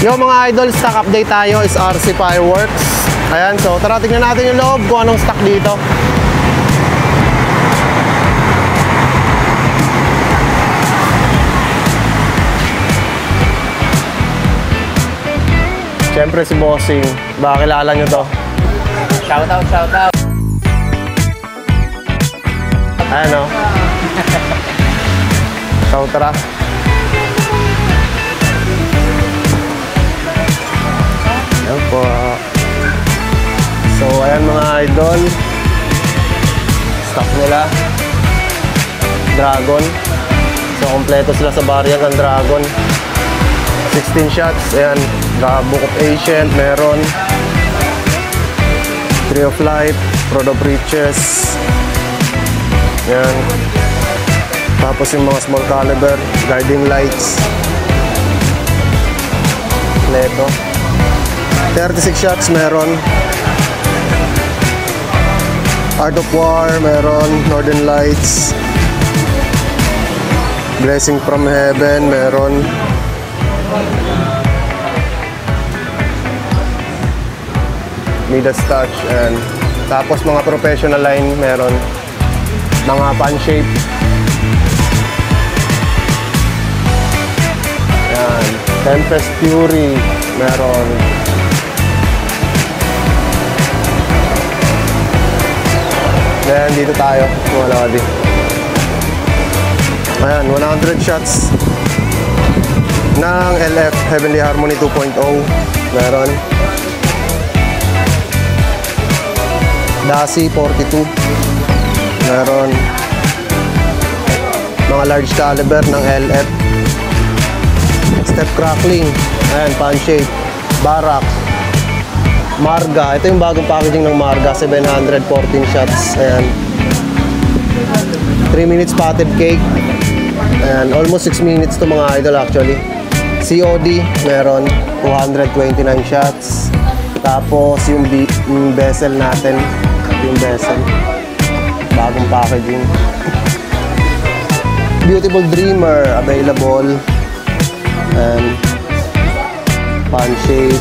Yo mga idol, stock update tayo is RC Fireworks. Ayan, so tara tingnan natin yung loob kung anong stock dito. Siyempre si Bossing, baka kilala nyo to. Shoutout, shoutout. Ayan o. So tara. Ayan po. So ayan mga idol, stock nila Dragon. So kompleto sila sa variant ng Dragon. 16 shots. Ayan, Book of Ancient meron, Tree of Life, Road of Riches. Ayan. Tapos yung mga small caliber, Guiding Lights. Kompleto. 36 shots meron. Art of War meron, Northern Lights. Blessing from Heaven meron. Midas Touch. And tapos mga professional line meron, mga pan shape. Yan. Tempest Fury meron. Then dito tayo, wala din. Ayan, 100 shots ng LF Heavenly Harmony 2.0 meron. Dasi 42 meron. Mga large caliber ng LF. Step Crackling. Ayan, pan shape. Barak. Marga. Ito yung bagong packaging ng Marga. 714 shots. Ayan. 3 minutes potted cake. Ayan. Almost 6 minutes to mga idol actually. COD. Meron. 229 shots. Tapos yung bezel natin. Yung bezel. Bagong packaging. Beautiful Dreamer. Available. And pan shape.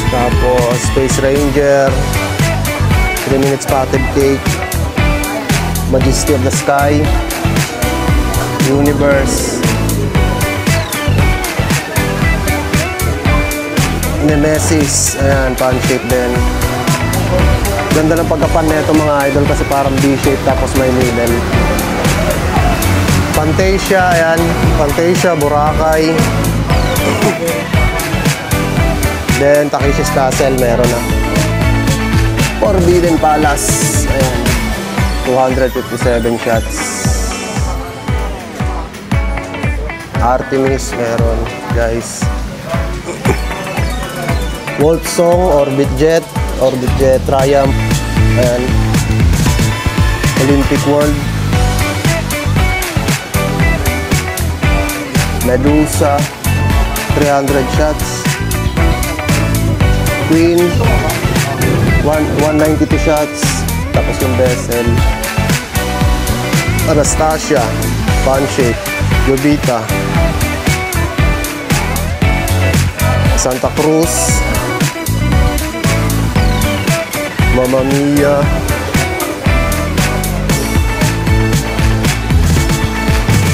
Tapos Space Ranger, 3 minutes potted cake, Majesty of the Sky, Universe, Nemesis. Ayan, pan shape din. Ganda ng pagkapan nito mga idol kasi parang B-shape tapos may middle. Fantasia. Ayan, Fantasia, Boracay. Then Takeshi's Castle meron na. Forbidden Palace. Ayan, 257 shots. Artemis meron guys. Wolf Song, Orbit Jet Triumph. Ayan. Olympic World. Medusa, 300 shots. Queen, 192 shots. Tapos yung bezel. Anastasia, pan shape. Jovita, Santa Cruz, Mamma Mia,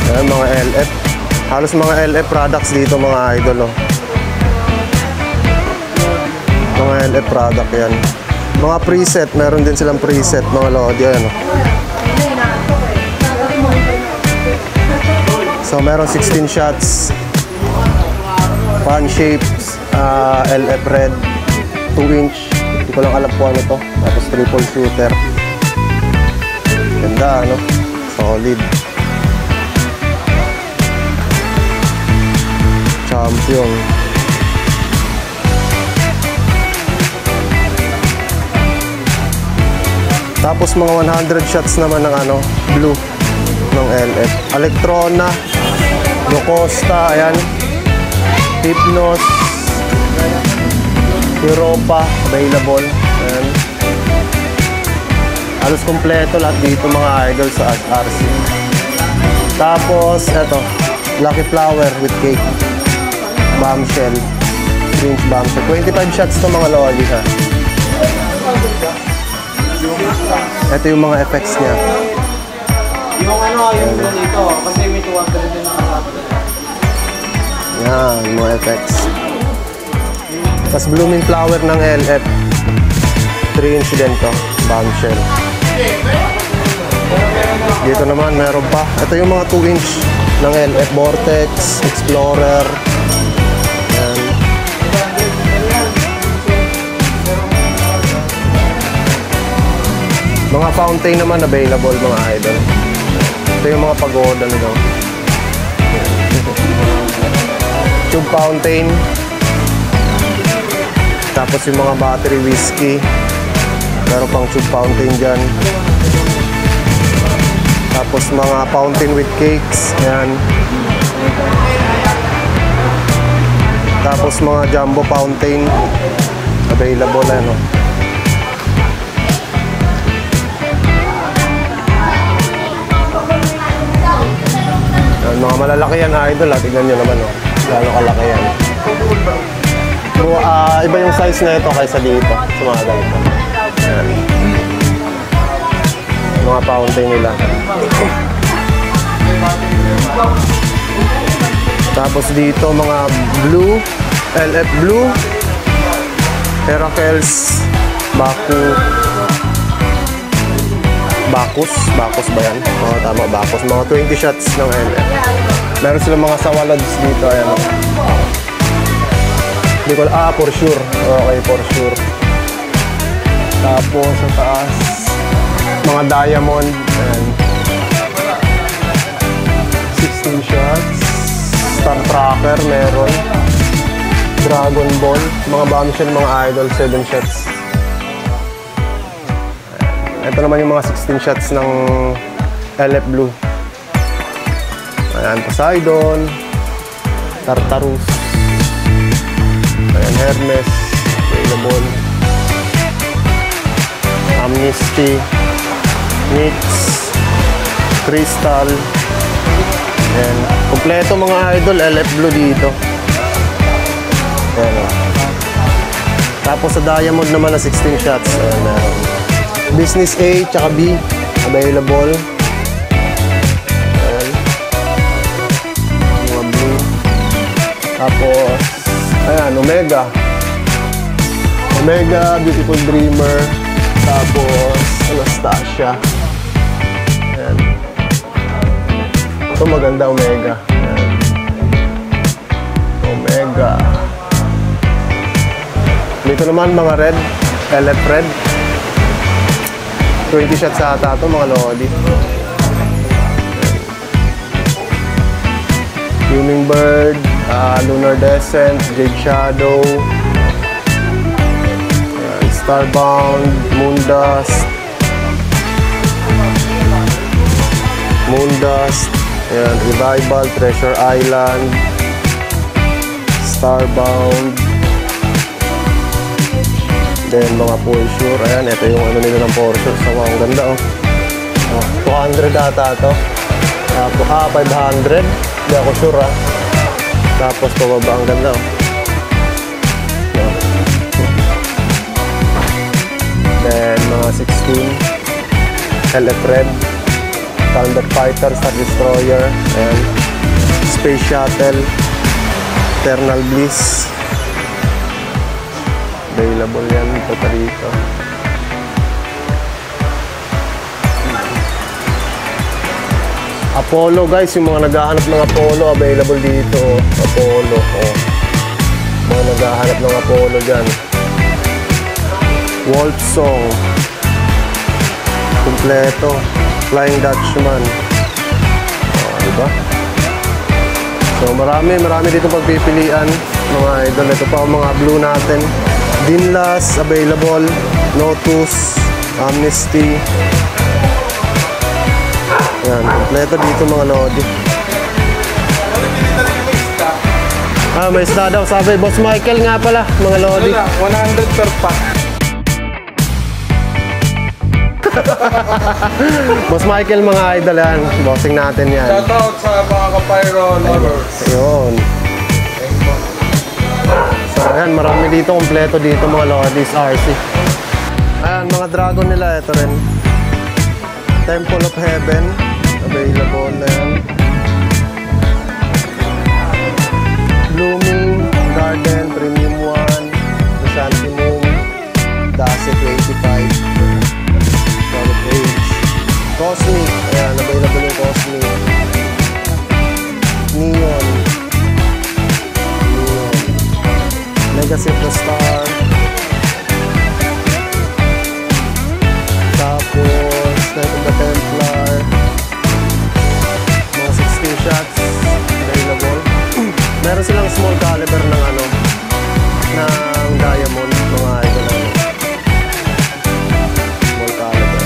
ayan, mga LF. Halos mga LF products dito mga idol, oh. Mga LF product yan. Mga preset, meron din silang preset mga lodi. Ayan, oh. So meron 16 shots. Pan shapes, LF red, 2-inch. Hindi ko lang alam po ano to. Tapos triple shooter. Ganda, ano? Solid. Champion. Tapos mga 100 shots naman ng ano, blue ng LF. Electrona, Locosta, ayan. Hypnos, Europa, available. Ayan. Halos kompleto lahat dito mga idol sa RC. Tapos, eto, Lucky Flower with cake. bombshell. 3-inch bombshell. 25 shots to mga lodi ha. Ito yung mga effects niya. Yung yung blue dito, kasi may 200 din nakasama. Yan, mga effects. Tapos blooming flower ng LF. 3-inch din to, bombshell. Dito naman, meron pa. Ito yung mga 2-inch ng LF. Vortex, Explorer. Yan. Mga fountain naman available mga idol. Ito yung mga pagoda nito. Tube fountain. Tapos yung mga battery whiskey. Meron pang tube fountain dyan. Tapos mga fountain with cakes. Yan. Tapos mga jumbo fountain. Available ano. Yan, mga malalaki yan idol. Tignan nyo naman. Oh. Gano'ng kalaki yan. So, iba yung size na ito kaysa dito. Sa mga ganito. Yan. Mga fountain nila. Tapos dito mga blue, LF blue, Heracles, Bacchus ba yan? Oo, tama, Bacchus. Mga 20 shots ng LF. Meron silang mga sawalads dito, ayan o. Hindi ko, for sure. Okay, for sure. Tapos sa taas, mga diamond, ayan. 16 shots. Star Tracker, meron. Dragon Ball, mga bombshell, mga idol, 7 shots. Ito naman yung mga 16 shots ng LF Blue. Ayan, Poseidon, Tartarus, ayan, Hermes, available. Amnesty, Nix, Crystal. Ayan, kompleto mga idol, LF Blue dito. Ayan, tapos sa diamond naman na 16 shots. Ayan, meron. Business A tsaka B available. Ayan. Mga blue. Tapos, ayan, Omega, Beautiful Dreamer. Tapos, Anastasia. Ayan. Ito maganda, Omega. Ayan. Omega. Dito naman mga red, LF red. 20 shots sa ata ito, mga lodi. Hummingbird, Lunar Descent, Jade Shadow, Starbound, Moondust, ayan, Revival, Treasure Island, Starbound, then mga Porsche. Ayan, ito yung ano nila ng Porsche. So, ang ganda oh. 200 ata ito. Tapos, 500. Hindi ako sure ah. Tapos, pababa ang ganda oh. Then, mga 16. LF Red. Thunder Fighter, Star Destroyer. Ayan. Space Shuttle. Eternal Bliss. Available yan ito pa rito. Apollo guys, yung mga naghahanap ng Apollo, available dito. Apollo, oh. Mga naghahanap ng Apollo dyan. Wolf Song. Kompleto. Flying Dutchman. Oh, diba? So marami dito pagpipilian. Mga idol, ito pa ang mga blue natin. Dinlas, available. Lotus, Amnesty. Yan, kompleto dito mga lodi. May isda daw. Sabi, Boss Michael nga pala, mga lodi. 100 per pack. Boss Michael, mga idol yan. Bossing natin yan. Shoutout sa mga kapyro lovers. Ayun. Ayan, marami dito, kompleto dito mga Lodis RC. Ayan, mga dragon nila, ito rin. Temple of Heaven, available na yan. Blooming Garden, Premium 1, Chrysanthemum, Dace 25, Solid Age. Cosmic, ayan, available yung Cosmic. Neon. Legacy of the Star. Tapos, Night of the Templar. Mga 16 shots available. Meron silang small caliber ng ano, ng diamond, mga idol ano. Small caliber.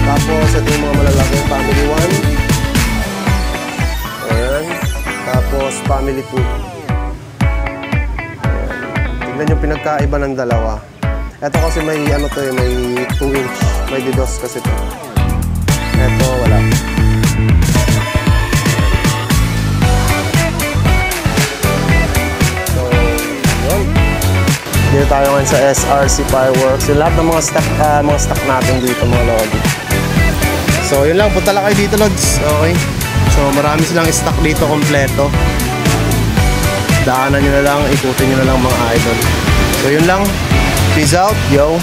Tapos, ito yung mga malalaking Family 1. Ayan. Tapos, Family 2. Tignan yung pinagkaiba ng dalawa. Ito kasi may ano to eh, may 2 inch. May DDoS kasi to. Ito wala. So, yun. Dito tayo ngayon sa SRC Fireworks. Yung lahat ng mga stock natin dito mga lodi. So, yun lang. Punta lang kayo dito, Lods. Okay. So, marami silang stock dito kompleto. Daanan nyo na lang, ikutin nyo na lang mga idol. So yun lang. Peace out, yo!